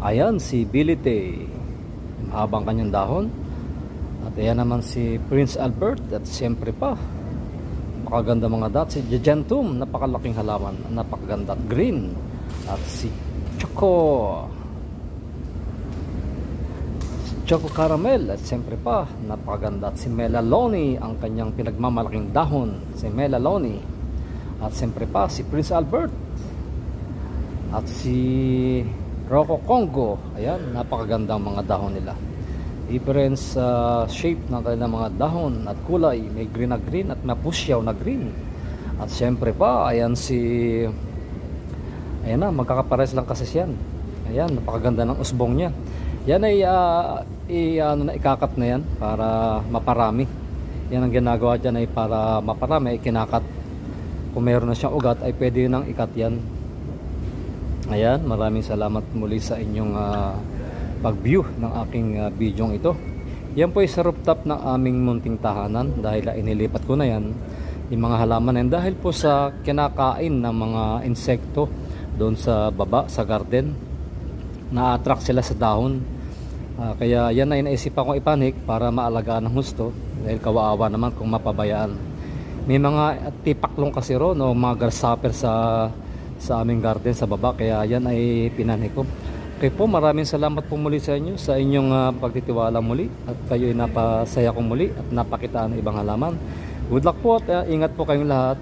Ayan si Bilite, mahabang kanyang dahon. At ayan naman si Prince Albert. At siyempre pa, napakaganda mga dots. Si Gigantum, napakalaking halaman, napakaganda at green. At si Choco Caramel, at siyempre pa, napakaganda. At si Melaloni, ang kanyang pinagmamalaking dahon, si Melaloni. At siyempre pa, si Prince Albert. At si Rocco Congo. Ayan, napakagandang mga dahon nila. Difference shape ng kanilang mga dahon at kulay. May green na green at mapusyaw na green. At syempre pa, ayan na, magkakapares lang kasi siyan. Ayan, napakaganda ng usbong niya. Yan ay ikakat na yan para maparami. Yan ang ginagawa dyan ay para maparami, kinakat. Kung meron na siyang ugat ay pwede nang ikat yan. Ayan, maraming salamat muli sa inyong pag-view ng aking video ito. Yan po ay sa rooftop ng aming munting tahanan dahil inilipat ko na yan yung mga halaman yan dahil po sa kinakain ng mga insekto doon sa baba sa garden. Na-attract sila sa dahon. Kaya yan ay naisipan kong ipanik para maalagaan ng husto dahil kawawa naman kung mapabayaan. May mga tipaklong kasi ro, no, mga grasshopper sa aming garden sa baba, kaya yan ay pinanik ko. Okay po, maraming salamat po muli sa inyo sa inyong pagtitiwala muli at kayo ay napasaya ko muli at napakitaan ng ibang halaman. Good luck po at ingat po kayong lahat.